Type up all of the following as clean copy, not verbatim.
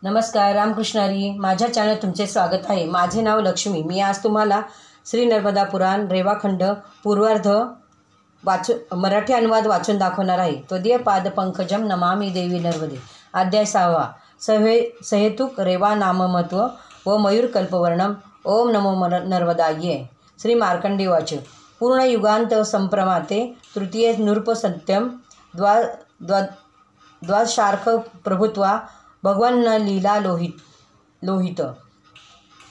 नमस्कार, रामकृष्णारी. माझ्या चॅनल तुमचे स्वागत आहे. माझे नाव लक्ष्मी. मी आज तुम्हाला श्री नर्मदा पुराण रेवाखंड पूर्वार्ध मराठी अनुवाद वाचून दाखवणार आहे. त्वदीय पाद पंकजम नमामि देवी नर्मदे. अध्याय 6. सहेतुक रेवा नाममत्व व मयूर कल्पवर्णम. ओम नमो नर्मदाये. श्री मार्कंडेय वाच. पूर्ण युगांत संप्रमाते तृतीय नृप सत्यम द्वादशार्क प्रभुत्वा भगवान लीला लोहित.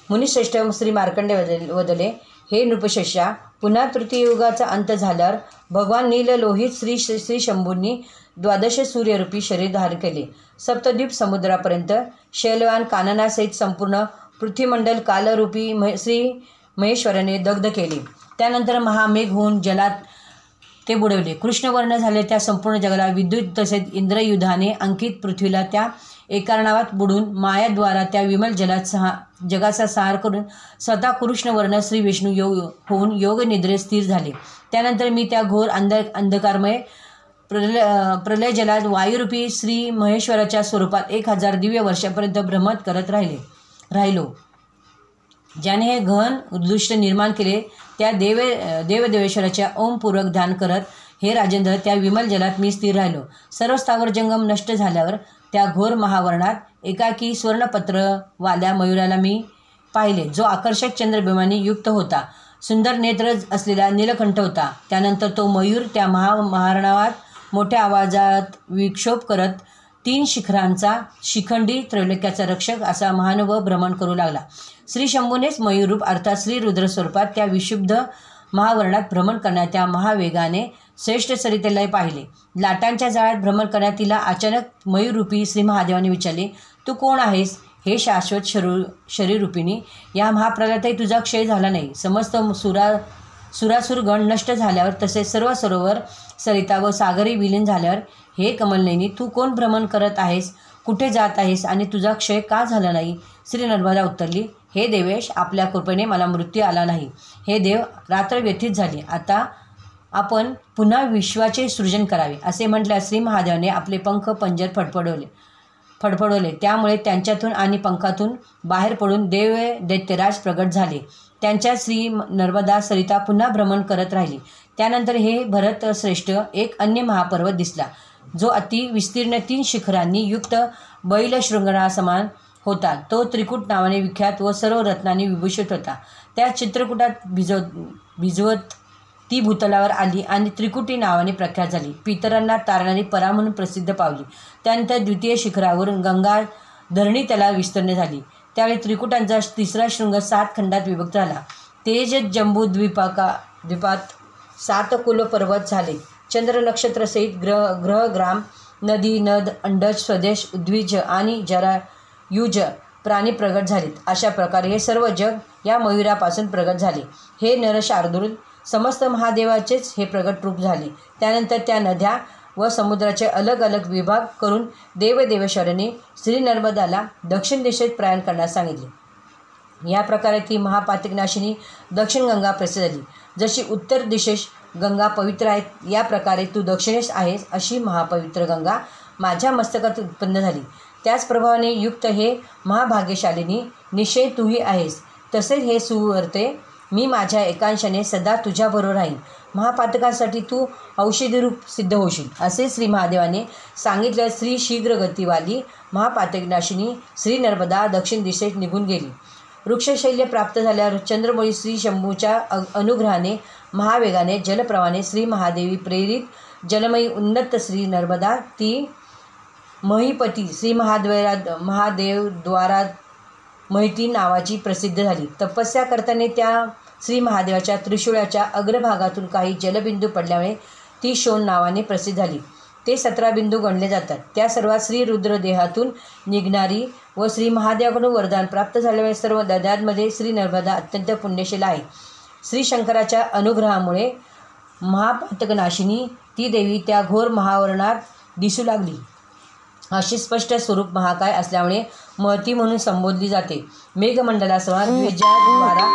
मुनिश्रेष्ठ श्री मार्कंडेय वदले, हे नृपशेषा, पुन्हा तृतीय युगाचा अंत झाल्यावर भगवान नील लोहित श्री शंभूंनी 12 सूर्यरूपी शरीर धारण केले. सप्तद्वीप समुद्रापर्यंत शैलवान काननासहित संपूर्ण पृथ्वीमंडल कालरूपी श्री महेश्वराने दग्ध केले. त्यानंतर महामेघ होऊन जलात ते बुडवले. कृष्णवर्ण झाले त्या संपूर्ण जगाला विद्युत तसेच इंद्रयुधाने अंकित पृथ्वीला त्या एकारणावात बुडून मायाद्वारा त्या विमल जगाचा संहार करून स्वतः कृष्णवर्ण श्री विष्णू होऊन योग निद्रेत स्थिर झाले. त्यानंतर मी त्या घोर अंधकारमय प्रलय जलात वायुरूपी श्री महेश्वराच्या स्वरूपात 1000 दिव्य वर्षापर्यंत भ्रमत करत राहिलो. ज्याने हे घन दृष्ट निर्माण केले त्या देवदेवेश्वराच्या ओमपूर्वक ध्यान करत हे राजेंद्र त्या विमल जलात मी स्थिर राहिलो. सर्व स्थावर जंगम नष्ट झाल्यावर त्या घोर महावर्णात एकाकी स्वर्णपत्रवाल्या मयूराला मी पाहिले, जो आकर्षक चंद्रबिंबांनी युक्त होता. सुंदर नेत्र असलेला नीलकंठ होता. त्यानंतर तो मयूर त्या महावर्णावात मोठ्या आवाजात विक्षोभ करत 3 शिखरांचा शिखंडी त्रैलोक्याचा रक्षक असा महानुभाव भ्रमण करू लागला. श्री शंभूनेच मयूररूप अर्थात श्री रुद्र स्वरूपात त्या विशुद्ध महावर्णात भ्रमण करण्यात त्या महावेगाने श्रेष्ठ सरितेला पाहिले. लाटांच्या जाळ्यात भ्रमण करण्यात तिला अचानक मयूररूपी श्री महादेवाने विचारले, तू कोण आहेस? हे शाश्वत शरीररूपिणी, या महाप्रलयातही तुझा क्षय झाला नाही. समस्त सुरासुरगण नष्ट झाल्यावर तसेच सर्व सरोवर सरिता व सागरी विलीन झाल्यावर हे कमलनयनी, तू कोण भ्रमण करत आहेस? कुठे जात आहेस आणि तुझा क्षय का झाला नाही? श्री नर्मदा उत्तरली, हे देवेश, आपल्या कृपेने मला मृत्यू आला नाही. हे देव, रात्र व्यतीत झाली. आता आपण पुन्हा विश्वाचे सृजन करावे. असे म्हटल्यास श्री महादेवाने आपले पंख पंजर फडफडवले. त्यामुळे त्यांच्यातून आणि पंखातून बाहेर पडून दैत्यराज प्रगट झाले. त्यांच्या श्री नर्मदा सरिता पुन्हा भ्रमण करत राहिली. त्यानंतर हे भरत श्रेष्ठ एक अन्य महापर्वत दिसला, जो अति विस्तीर्ण 3 शिखरांनी युक्त बैलशृंगासमान होता. तो त्रिकूट नावाने विख्यात व सर्व रत्नांनी विभूषित होता. त्या चित्रकूटात भिजवत ती भूतलावर आली आणि त्रिकुटी नावाने प्रख्यात झाली. पितरांना तारणारी परा म्हणून प्रसिद्ध पावली. त्यानंतर द्वितीय शिखरावरून गंगा धरणी त्याला विस्तीर्ण झाली. त्यावेळी त्रिकुटांचा 3रा शृंग 7 खंडात विभक्त झाला. तेज जंबू द्वीपात 7 कुल पर्वत झाले. चंद्र नक्षत्रसहित ग्रह ग्राम नदी नद अंडज स्वदेश उद्विज आणि जरायुज प्राणी प्रगट झालेत. अशा प्रकारे हे सर्व जग या मयूरापासून प्रगट झाले. हे नरशार्दूल समस्त महादेवाचेच हे प्रगट रूप झाले. त्यानंतर त्या नद्या व समुद्राचे अलग अलग विभाग करून देवदेवेश्वराने श्री नर्मदाला दक्षिण दिशेत प्रयाण करण्यास सांगितले. या प्रकारे ती महापातकनाशिनी दक्षिण गंगा प्रसिद्ध झाली. जशी उत्तर दिशेस गंगा पवित्र आहेत, या प्रकारे तू दक्षिणेस आहेस अशी महापवित्र गंगा माझ्या मस्तकात उत्पन्न झाली. त्याच प्रभावाने युक्त हे महाभाग्यशालिनी निश्चय तूही आहेस. तसेच हे सुवर्ते, मी माझ्या एकांशाने सदा तुझ्याबरोबर राहीन. महापातकांसाठी तू औषधीरूप सिद्ध होशील. असे श्री महादेवाने सांगितले. श्री शीघ्रगतीवाली महापातकनाशिनी श्री नर्मदा दक्षिण दिशेस निघून गेली. वृक्षशैल्य प्राप्त झाल्यावर चंद्रमौळी श्री शंभूच्या अनुग्रहाने महावेगाने जलप्रवाहाने श्री महादेवी प्रेरित जलमयी उन्नत श्री नर्मदा ती महीपती श्री महादेव द्वारा महिती नावाची प्रसिद्ध झाली. तपस्या करताना त्या श्री महादेवाच्या त्रिशूळाच्या अग्रभागातून काही जलबिंदू पडल्यामुळे ती शोण नावाने प्रसिद्ध झाली. ते 17 बिंदू गणले जातात. त्या सर्वात श्री रुद्र देहातून निघणारी व श्री महादेवाकडून वरदान प्राप्त झाल्यामुळे सर्व दद्यांमध्ये श्री नर्मदा अत्यंत पुण्यशील आहे. श्री शंकराच्या अनुग्रहामुळे महापातकनाशिनी ती देवी त्या घोर महावर्णात दिसू लागली. अशी स्पष्ट स्वरूप महाकाय असल्यामुळे महती म्हणून संबोधली जाते. मेघमंडलासह द्विजाद्वारा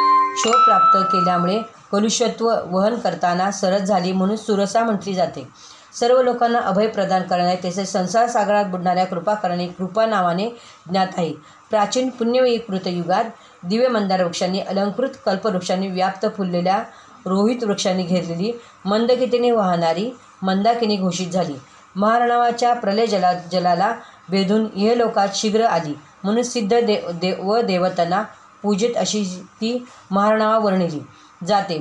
शोभ प्राप्त केल्यामुळे कलुषत्व वहन करताना सरस झाली म्हणून सुरसा म्हटली जाते. सर्व लोकांना अभय प्रदान करणारे तसेच संसार सागरात बुडणाऱ्या कृपा करणे कृपा नावाने ज्ञात आहे. प्राचीन पुण्यमयी कृतयुगात दिव्य मंदार वृक्षांनी अलंकृत कल्पवृक्षांनी व्याप्त फुललेल्या रोहित वृक्षांनी घेरलेली मंदगतीने वाहणारी मंदाकिनी घोषित झाली. महाराणावाच्या प्रलय जलाला भेदून इहलोकात शीघ्र आली म्हणून सिद्ध व देवतांना पूजित अशी ती महाराणावा वर्णिली जाते.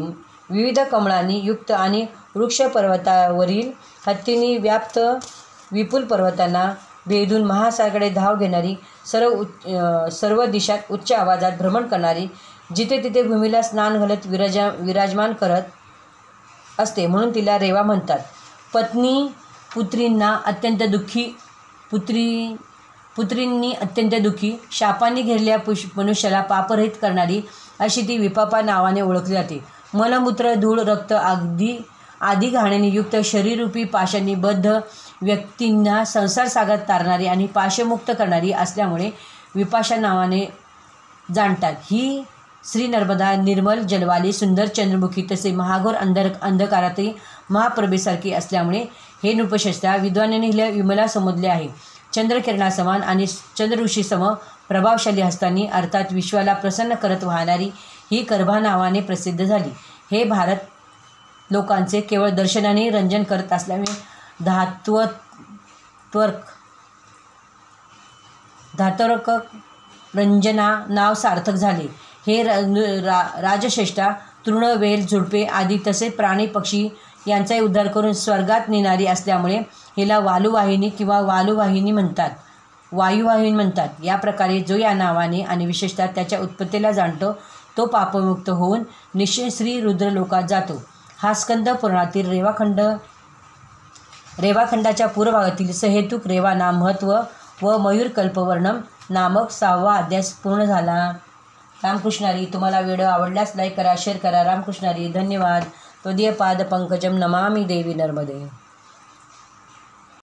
विविध कमळांनी युक्त आणि वृक्ष पर्वतावरील हत्तींनी व्याप्त विपुल पर्वतांना भेदून महासागराकडे धाव घेणारी सर्व दिशात उच्च आवाजात भ्रमण करणारी जिथे तिथे भूमीला स्नान घालत विराजमान करत असते म्हणून तिला रेवा म्हणतात. पत्नी पुत्रींनी अत्यंत दुःखी शापांनी घेरलेल्या मनुष्याला पापरहित करणारी अशी ती विपापा नावाने ओळखली जाते. मलमूत्र धूळ रक्त आदी घाण्याने युक्त शरीररूपी पाशांनी बद्ध व्यक्तींना संसार सागरात तारणारी आणि पाशमुक्त करणारी असल्यामुळे विपाशा नावाने जाणतात. ही श्री नर्मदा निर्मल जलवाली सुंदर चंद्रमुखी तसे महाघोर अंधकारातही महाप्रभेसारखी असल्यामुळे हे नृपशस्त्रा विद्वानांनी हिला विमला समजले आहे. चंद्रकिरणासमान आणि चंद्रऋषीसम प्रभावशाली हस्तांनी अर्थात विश्वाला प्रसन्न करत वाहणारी ही करभा नावाने प्रसिद्ध झाली. हे भारत लोकांचे केवळ दर्शनाने रंजन करत असल्यामुळे धातुरक रंजना नाव सार्थक झाले. हे राजश्रेष्ठा तृण वेल झुडपे आदी तसेच प्राणी पक्षी यांचाही उद्धार करून स्वर्गात नेणारी असल्यामुळे हिला वालुवाहिनी किंवा वायुवाहिनी म्हणतात. या प्रकारे जो या नावाने आणि विशेषतः त्याच्या उत्पत्तीला जाणतो तो पापमुक्त होऊन निश्चय श्री रुद्रलोकात जातो. हा स्कंद पुराणातील रेवाखंडाच्या पूर्वभागातील सहेतुक रेवा नाम महत्त्व व मयूर कल्पवर्णम नामक 6वा अध्याय पूर्ण झाला. रामकृष्णारी. तुम्हाला व्हिडिओ आवडल्यास लाईक करा, शेअर करा. रामकृष्णारी. धन्यवाद. त्वदीयपाद पंकजम नमामि देवी नर्मदे.